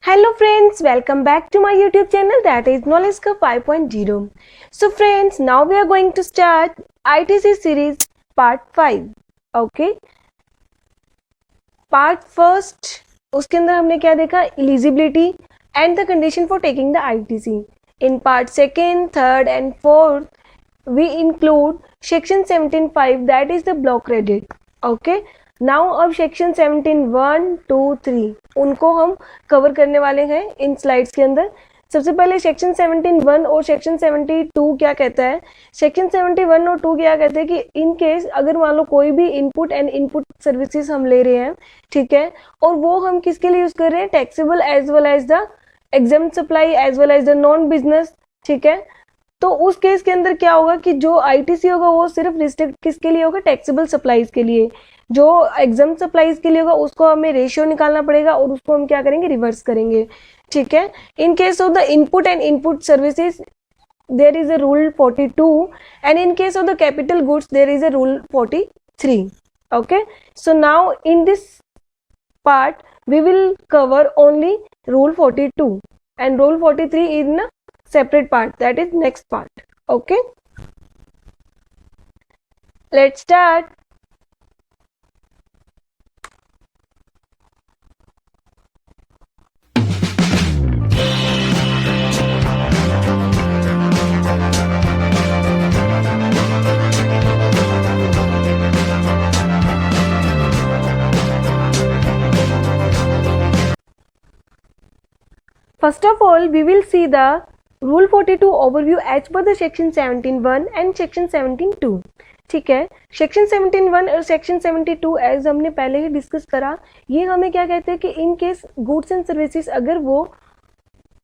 Hello friends, welcome back to my YouTube channel that is Knowledge Curve 5.0. So friends, now we are going to start ITC series part 5. Okay. Part first, उसके अंदर हमने क्या देखा? Eligibility and the condition for taking the ITC. In part second, third and fourth, we include section 17.5 that is the block credit. Okay. Now अब section 17(1), 2, 3 उनको हम cover करने वाले हैं इन स्लाइड्स के अंदर। सबसे पहले सेक्शन 17(1) और सेक्शन 72 क्या कहता है। सेक्शन 71 और 2 क्या कहते हैं कि इन केस अगर मान लो कोई भी इनपुट एंड इनपुट सर्विसेज हम ले रहे हैं, ठीक है, और वो हम किसके लिए यूज कर रहे हैं, taxable as well as the exempt supply as well as the non business, ठीक है। तो उस केस के अंदर क्या होगा कि जो आईटीसी होगा वो सिर्फ रिस्ट्रिक्ट किसके लिए होगा, टैक्सेबल सप्लाईज के लिए। जो एग्जाम सप्लाईज के लिए होगा उसको हमें रेशियो निकालना पड़ेगा और उसको हम क्या करेंगे, रिवर्स करेंगे, ठीक है। In case of the input and input services there is a rule 42 and in case of the capital goods there is a rule 43. Okay, so now in this part we will cover only rule 42 and rule 43 in a separate part, that is next part. Okay, let's start. First of all, we will see the Rule 42 overview as per the Section 17(1) and Section 17(2. ठीक है, Section 17(1) और Section 72 as हमने पहले ही discuss करा, ये हमें क्या कहते हैं कि in case goods and services अगर वो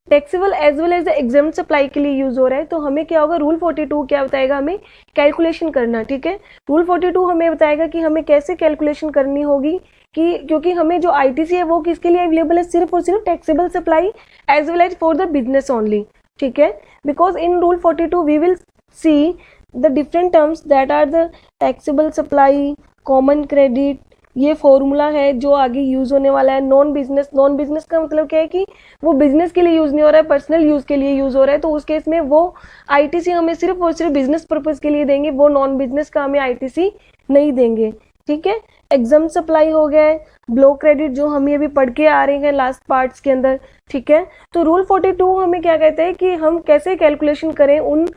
taxable as well as the exempt supply के लिए यूज हो रहा है तो हमें क्या होगा, रूल 42 क्या बताएगा, हमें कैलकुलेशन करना, ठीक है। रूल 42 हमें बताएगा कि हमें कैसे कैलकुलेशन करनी होगी कि क्योंकि हमें जो आईटीसी है वो किसके लिए अवेलेबल है, सिर्फ और सिर्फ taxable supply as well as for the business only, ठीक है। Because in rule 42 we will see the different terms that are the taxable supply, common credit, ये फॉर्मूला है जो आगे यूज होने वाला है। नॉन बिजनेस का मतलब क्या है कि वो बिजनेस के लिए यूज नहीं हो रहा है, पर्सनल यूज के लिए यूज हो रहा है, तो उस केस में वो आईटीसी हमें सिर्फ और सिर्फ बिजनेस पर्पज के लिए देंगे, वो नॉन बिजनेस का हमें आईटीसी नहीं देंगे, ठीक है। एग्जाम सप्लाई हो गया है, ब्लॉक क्रेडिट जो हम ये भी पढ़ के आ रहे हैं लास्ट पार्ट्स के अंदर, ठीक है। तो रूल 42 हमें क्या कहते हैं कि हम कैसे कैलकुलेशन करें उन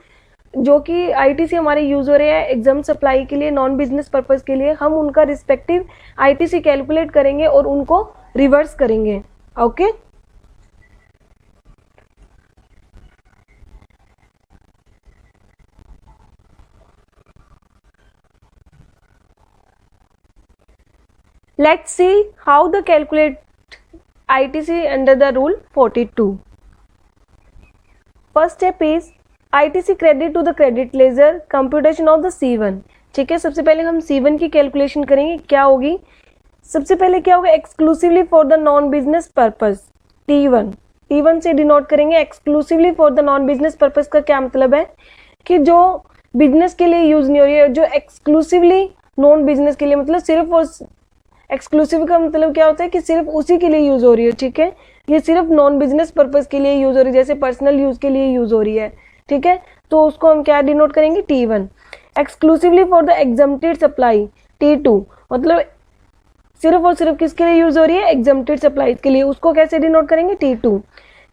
जो कि आईटीसी हमारे यूज हो रहे हैं एग्जाम सप्लाई के लिए, नॉन बिजनेस पर्पज के लिए, हम उनका रिस्पेक्टिव आईटीसी कैलकुलेट करेंगे और उनको रिवर्स करेंगे। Okay, let's see how the calculate ITC under the rule 42. First step is ITC credit to the credit ledger computation of the C1. ठीक है, सबसे पहले हम C1 की कैलकुलेशन करेंगे। क्या होगी, सबसे पहले क्या होगा, exclusively for the non business purpose T1 से डिनोट करेंगे। Exclusively for the non business purpose का क्या मतलब है कि जो बिजनेस के लिए यूज नहीं हो रही है, जो एक्सक्लूसिवली नॉन बिजनेस के लिए, मतलब सिर्फ और एक्सक्लूसिव का मतलब क्या होता है कि सिर्फ उसी के लिए यूज हो रही है, ठीक है। ये सिर्फ नॉन बिजनेस पर्पज के लिए यूज हो रही है, जैसे पर्सनल यूज के लिए यूज हो रही है, ठीक है। तो उसको हम क्या डिनोट करेंगे, T1। Exclusively for the exempted supply T2, मतलब सिर्फ और सिर्फ किसके लिए यूज हो रही है, एग्जम्प्टेड सप्लाई के लिए, उसको कैसे डिनोट करेंगे, T2।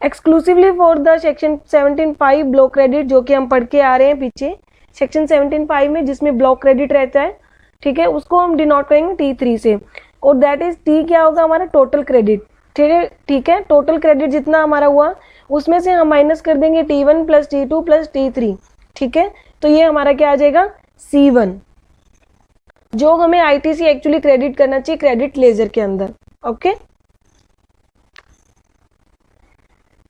Exclusively for the section 17(5) block credit, जो कि हम पढ़ के आ रहे हैं पीछे सेक्शन 17(5) में, जिसमें ब्लॉक क्रेडिट रहता है, ठीक है, उसको हम डिनोट करेंगे T3 से। और दैट इज T क्या होगा, हमारा टोटल क्रेडिट, ठीक है। टोटल क्रेडिट जितना हमारा हुआ उसमें से हम माइनस कर देंगे T1 plus T2 plus T3, ठीक है। तो ये हमारा क्या आ जाएगा, C1, जो हमें आईटीसी एक्चुअली क्रेडिट करना चाहिए क्रेडिट लेजर के अंदर। Okay,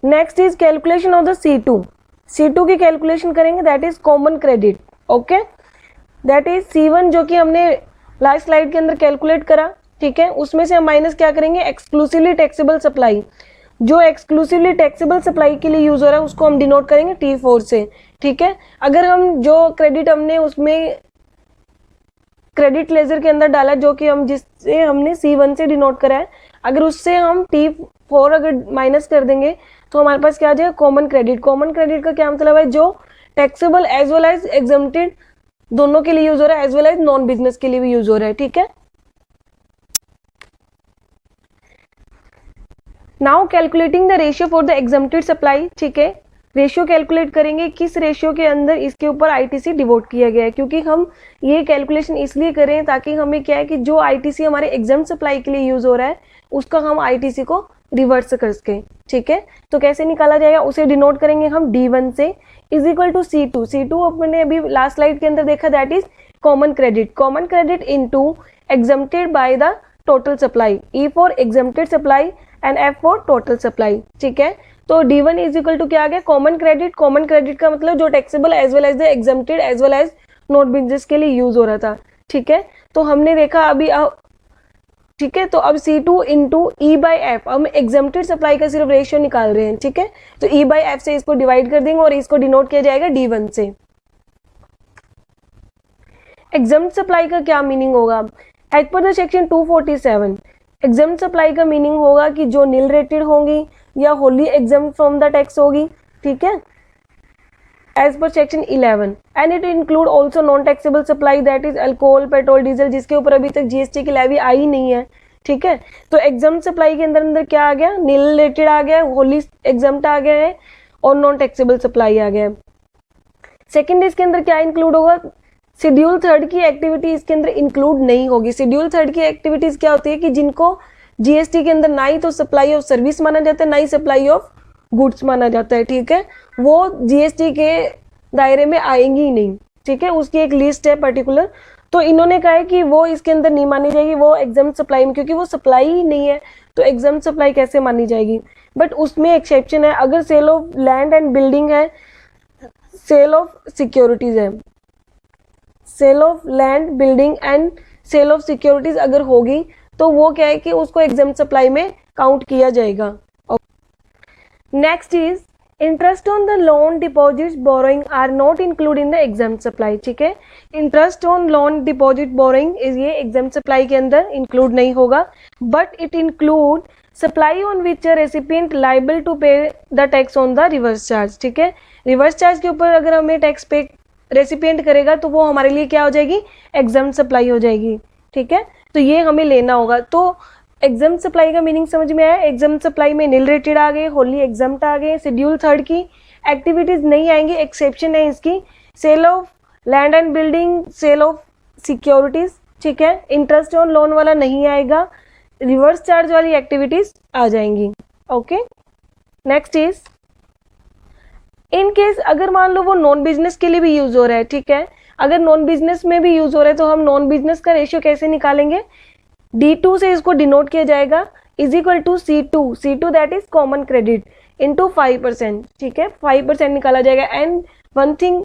next is calculation of the C2 की कैलकुलेशन करेंगे, that is common credit. Okay, that is C1 जो कि हमने लास्ट स्लाइड के अंदर कैलकुलेट करा, ठीक है। उसमें से हम माइनस क्या करेंगे, एक्सक्लूसिवली टैक्सेबल सप्लाई, जो एक्सक्लूसिवली टैक्सेबल सप्लाई के लिए यूज हो रहा है उसको हम डिनोट करेंगे T4 से, ठीक है। अगर हम जो क्रेडिट हमने उसमें क्रेडिट लेजर के अंदर डाला, जो कि हम जिससे हमने C1 से डिनोट करा है, अगर उससे हम T4 अगर माइनस कर देंगे तो हमारे पास क्या आ जाएगा, कॉमन क्रेडिट। कॉमन क्रेडिट का क्या मतलब है, जो taxable as well as exempted दोनों के लिए यूज हो रहा है, as well as non business के लिए भी यूज हो रहा है, ठीक है। Now calculating the ratio for the exempted supply, ठीक है। रेशियो कैलकुलेट करेंगे, किस रेशियो के अंदर इसके ऊपर आईटीसी डिवोट किया गया है, क्योंकि हम ये कैलकुलेशन इसलिए करें ताकि हमें क्या है कि जो आईटीसी हमारे एग्जम्प्ट सप्लाई के लिए यूज हो रहा है उसका हम आईटीसी को रिवर्स कर सकें, ठीक है। तो कैसे निकाला जाएगा, उसे डिनोट करेंगे हम D1 से, is equal to C2। C2 अपने अभी लास्ट स्लाइड के अंदर देखा, that is common credit. Common credit into exempted by the total supply, E for exempted supply and F for total supply, ठीक है। तो D1 इज इक्वल टू क्या आ गया, कॉमन क्रेडिट। कॉमन क्रेडिट का मतलब जो taxable as well as the exempted as well as non business के लिए यूज हो रहा था, ठीक है। तो हमने देखा अभी, ठीक है। तो अब C2 इंटू E/F, हम एग्जम्प्टेड सप्लाई का सिर्फ रेशियो निकाल रहे हैं, ठीक है। तो E/F से इसको डिवाइड कर देंगे और इसको डिनोट किया जाएगा D1 से। एग्जम्प्ट सप्लाई का क्या मीनिंग होगा, as per the section 247 exempt supply का मीनिंग होगा कि जो नील रेटेड होंगी या wholly exempt from the tax होगी, ठीक है, as per section 11। And it include also non taxable supply, that is alcohol, petrol, diesel, जिसके ऊपर अभी तक जीएसटी की लेवी आई नहीं है, ठीक है। तो एग्जम्प्ट सप्लाई के अंदर क्या आ गया, नील रेटेड आ गया, होली एग्जम्प्ट आ गया है और नॉन टैक्सेबल सप्लाई आ गया है। सेकेंड, इसके अंदर क्या इंक्लूड होगा, शेड्यूल 3 की एक्टिविटी इसके अंदर इंक्लूड नहीं होगी। शेड्यूल 3 की एक्टिविटीज क्या होती है कि जिनको जीएसटी के अंदर ना ही तो सप्लाई ऑफ सर्विस माना जाता है, ना ही सप्लाई ऑफ गुड्स माना जाता है, ठीक है, वो जीएसटी के दायरे में आएंगी ही नहीं, ठीक है। उसकी एक लिस्ट है पर्टिकुलर, तो इन्होंने कहा है कि वो इसके अंदर नहीं मानी जाएगी, वो एग्जम्प्ट सप्लाई में, क्योंकि वो सप्लाई ही नहीं है तो एग्जम्प्ट सप्लाई कैसे मानी जाएगी। बट उसमें एक्सेप्शन है, अगर sale of land and building है, सेल ऑफ सिक्योरिटीज है, sale of land building and sale of securities अगर होगी तो वो क्या है कि उसको एग्जम्प्ट सप्लाई में काउंट किया जाएगा। Next is interest on the loan deposits borrowing are not include in the exempt supply, ठीक है। Interest on loan deposit borrowing is ये एग्जम्प्ट सप्लाई के अंदर इंक्लूड नहीं होगा, but it include supply on which recipient liable to pay the tax on the reverse charge, ठीक है। Reverse charge के ऊपर अगर हमें टैक्स पे रेसिपिएंट करेगा तो वो हमारे लिए क्या हो जाएगी, एग्जम्प्ट सप्लाई हो जाएगी, ठीक है। तो ये हमें लेना होगा। तो एग्जम्प्ट सप्लाई का मीनिंग समझ में आया, एग्जम्प्ट सप्लाई में नील रेटेड आ गए, होली एग्जम्प्ट आ गए, शेड्यूल 3 की एक्टिविटीज नहीं आएंगी, एक्सेप्शन है इसकी, sale of land and building, sale of securities, ठीक है। इंटरेस्ट ऑन लोन वाला नहीं आएगा, रिवर्स चार्ज वाली एक्टिविटीज आ जाएंगी, okay. Next is in case अगर मान लो वो नॉन बिजनेस के लिए भी यूज हो रहा है, ठीक है, अगर नॉन बिजनेस में भी यूज हो रहा है तो हम नॉन बिजनेस का रेशियो कैसे निकालेंगे, D2 से इसको डिनोट किया जाएगा, is equal to C2 that is common credit into 5%, ठीक है, 5% निकाला जाएगा। एंड वन थिंग,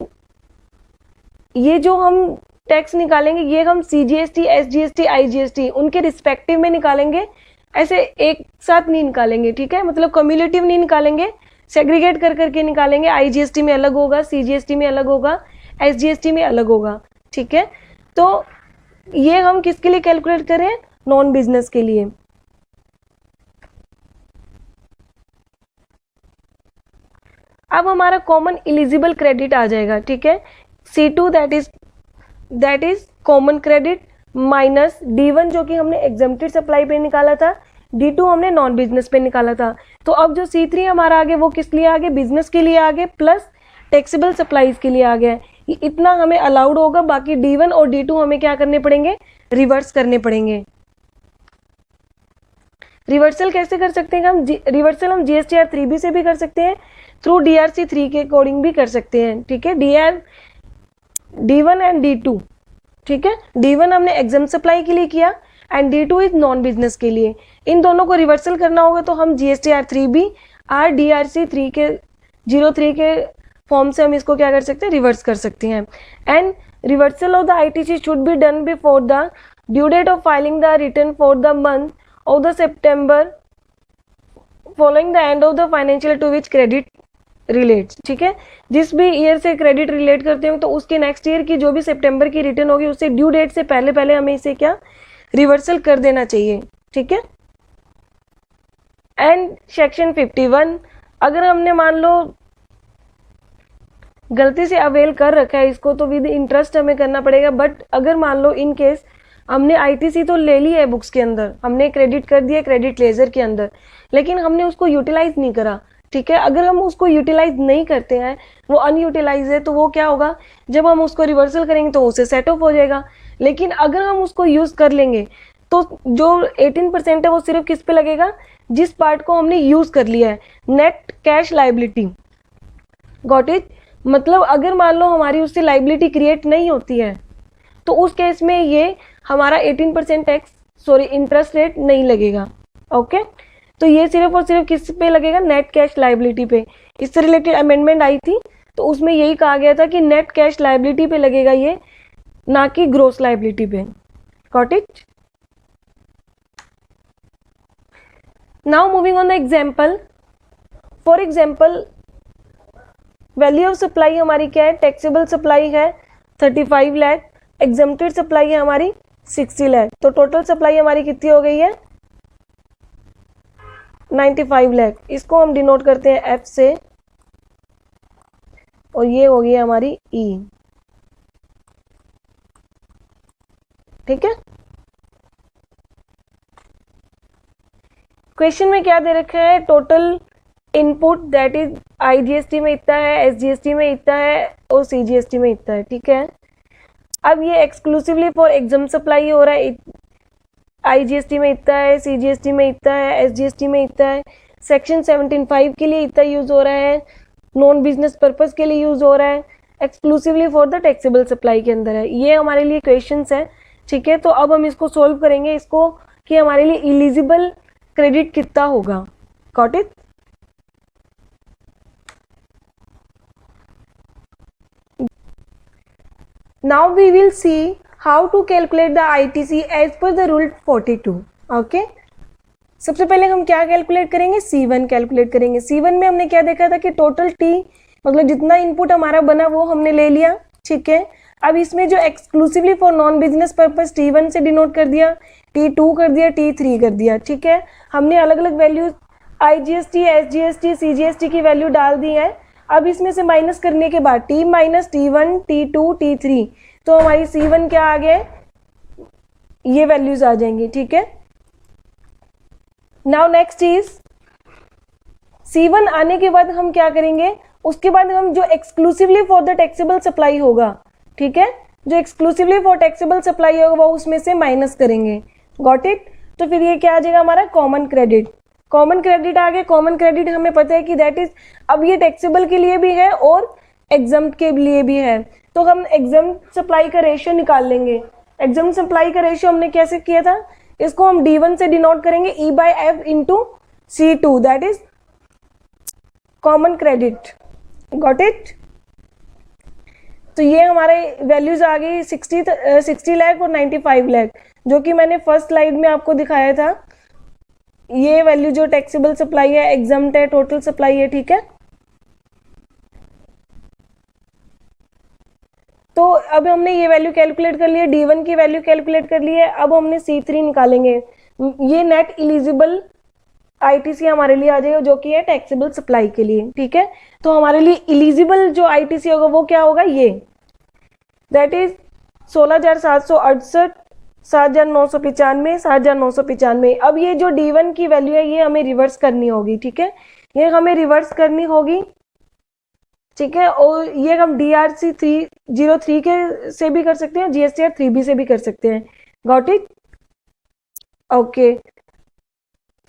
ये जो हम टैक्स निकालेंगे ये हम CGST, SGST, IGST उनके रिस्पेक्टिव में निकालेंगे, ऐसे एक साथ नहीं निकालेंगे, ठीक है, मतलब कम्युलेटिव नहीं निकालेंगे, सेग्रीगेट कर करके निकालेंगे। IGST में अलग होगा, CGST में अलग होगा, SGST में अलग होगा, ठीक है। तो ये हम किसके लिए कैलकुलेट करें, नॉन बिजनेस के लिए। अब हमारा कॉमन इलिजिबल क्रेडिट आ जाएगा, ठीक है, C2 that is common credit minus D1 जो कि हमने एग्जम्प्टेड सप्लाई पे निकाला था, D2 हमने नॉन बिजनेस पे निकाला था। तो अब जो C3 हमारा आगे वो किस लिए आगे, बिजनेस के लिए आगे, प्लस टैक्सेबल सप्लाईज के लिए आ गया है, इतना हमें अलाउड होगा। बाकी D1 और D2 हमें क्या करने पड़ेंगे, रिवर्स करने पड़ेंगे। रिवर्सल कैसे कर सकते हैं हम, रिवर्सल हम GSTR 3B से भी कर सकते हैं, थ्रू DRC 3 के अकॉर्डिंग भी कर सकते हैं, ठीक है। D1 एंड D2, ठीक है, D1 हमने एग्जम्प्ट सप्लाई के लिए किया and D2 is non business के लिए। इन दोनों को रिवर्सल करना होगा तो हम GSTR 3B और DRC 03 के फॉर्म से हम इसको क्या कर सकते हैं, रिवर्स कर सकते हैं। And reversal of the ITC should be done before the due date of filing the return for the month of the September following the end of the financial to which credit relates, ठीक है। जिस भी year से credit relate करते हो तो उसके next year की जो भी सितंबर की रिटर्न होगी उससे ड्यू डेट से पहले पहले हमें इसे क्या रिवर्सल कर देना चाहिए, ठीक है। एंड सेक्शन 51, अगर हमने मान लो गलती से अवेल कर रखा है इसको तो विद इंटरेस्ट हमें करना पड़ेगा, बट अगर मान लो इन केस हमने आईटीसी तो ले ली है बुक्स के अंदर, हमने क्रेडिट कर दिया क्रेडिट लेजर के अंदर, लेकिन हमने उसको यूटिलाइज नहीं करा, ठीक है। अगर हम उसको यूटिलाइज नहीं करते हैं, वो अनयूटिलाइज है, तो वो क्या होगा, जब हम उसको रिवर्सल करेंगे तो उसे सेट ऑफ हो जाएगा। लेकिन अगर हम उसको यूज कर लेंगे तो जो 18% है वो सिर्फ किस पे लगेगा, जिस पार्ट को हमने यूज कर लिया है, net cash liability. Got it. मतलब अगर मान लो हमारी उससे लाइबिलिटी क्रिएट नहीं होती है तो उस केस में ये हमारा 18% इंटरेस्ट रेट नहीं लगेगा। ओके, तो ये सिर्फ और सिर्फ किस पे लगेगा, नेट कैश लाइबिलिटी पे। इससे रिलेटेड अमेंडमेंट आई थी तो उसमें यही कहा गया था कि नेट कैश लाइबिलिटी पे लगेगा ये, ना कि ग्रोस लाइबिलिटी पे। Got it. Now moving on the example. For example value of supply हमारी क्या है, टैक्सेबल सप्लाई है 35 लाख, एग्जम्प्टेड सप्लाई है हमारी 60 लाख, तो टोटल सप्लाई हमारी कितनी हो गई है 95 लाख। इसको हम डिनोट करते हैं एफ से, और ये हो गई हमारी ई। ठीक है। क्वेश्चन में क्या दे रखा है, total input that is IGST में इतना है, एसजीएसटी में इतना है और सीजीएसटी में इतना है। ठीक है। अब ये एक्सक्लूसिवली फॉर एग्जाम सप्लाई हो रहा है, आईजीएसटी में इतना है, सीजीएसटी में इतना है, एसजीएसटी में इतना है, सेक्शन 17(5) के लिए इतना यूज हो रहा है, नॉन बिजनेस पर्पस के लिए यूज हो रहा है, exclusively for the taxable supply के अंदर है। ये हमारे लिए क्वेश्चंस है। ठीक है, तो अब हम इसको सोल्व करेंगे इसको कि हमारे लिए एलिजिबल क्रेडिट कितना होगा। Got it. Now we will see how to calculate the ITC as per the rule 42. Okay? सबसे पहले हम क्या कैलकुलेट करेंगे, C1 कैलकुलेट करेंगे। C1 में हमने क्या देखा था कि टोटल T मतलब जितना इनपुट हमारा बना वो हमने ले लिया। ठीक है। अब इसमें जो exclusively for non business purpose T1 से डिनोट कर दिया, T2 कर दिया, T3 कर दिया। ठीक है। हमने अलग अलग वैल्यू IGST, SGST, CGST की वैल्यू डाल दी है। अब इसमें से माइनस करने के बाद T minus T1, T2, T3, तो हमारी C1 क्या आ गया, ये वैल्यूज आ जाएंगी। ठीक है। नाउ नेक्स्ट इज C1 आने के बाद हम क्या करेंगे, उसके बाद हम जो exclusively for the taxable supply होगा, ठीक है, जो एक्सक्लूसिवली फॉर टैक्सेबल सप्लाई होगा वो उसमें से माइनस करेंगे। Got it. तो फिर ये क्या आ जाएगा हमारा कॉमन क्रेडिट। कॉमन क्रेडिट आ गया। कॉमन क्रेडिट हमें पता है कि दैट इज, अब ये टैक्सेबल के लिए भी है और एग्जम्प्ट के लिए भी है, तो हम एग्जम्प्ट सप्लाई का रेशियो निकाल लेंगे। एग्जम्प्ट सप्लाई का रेशियो हमने कैसे किया था, इसको हम D1 से डिनोट करेंगे E/F into C2, that is common credit. Got it. तो ये हमारे वैल्यूज आ गई 60 लाख और 95 लाख, जो कि मैंने फर्स्ट स्लाइड में आपको दिखाया था। ये वैल्यू जो टैक्सेबल सप्लाई है, एग्जम्प्ट है, टोटल सप्लाई है। ठीक है। तो अब हमने ये वैल्यू कैलकुलेट कर ली है, D1 की वैल्यू कैलकुलेट कर ली है। अब हमने C3 निकालेंगे। ये नेट इलिजिबल आईटीसी हमारे लिए आ जाएगा, जो कि है टैक्सेबल सप्लाई के लिए। ठीक है। तो हमारे लिए इलिजिबल जो आईटीसी होगा वो क्या होगा, ये दैट इज 16,768, 7,995, 7,995। अब ये जो D1 की वैल्यू है ये हमें रिवर्स करनी होगी। ठीक है, ये हमें रिवर्स करनी होगी। ठीक है, और ये हम DRC 303 के से भी कर सकते हैं, GSTR 3B से भी कर सकते हैं। Got it. ओके,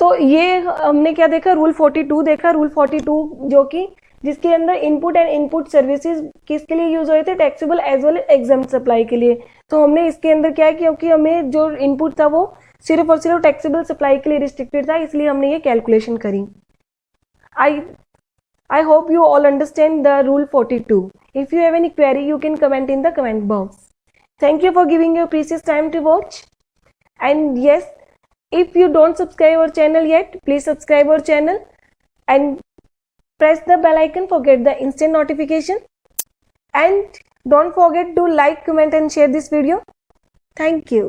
तो ये हमने क्या देखा, रूल 42 देखा। रूल 42 जो कि जिसके अंदर इनपुट एंड इनपुट सर्विसेज किसके लिए यूज हुए थे, taxable as well exempt supply के लिए। तो हमने इसके अंदर क्या है, क्योंकि हमें जो इनपुट था वो सिर्फ और सिर्फ टैक्सेबल सप्लाई के लिए रिस्ट्रिक्टेड था, इसलिए हमने ये कैलकुलेशन करी। I hope you all understand the rule 42. If you have any query, you can comment in the comment box. Thank you for giving your precious time to watch. And yes, if you don't subscribe our channel yet, please subscribe our channel and press the bell icon for get the instant notification. And don't forget to like, comment and share this video. Thank you.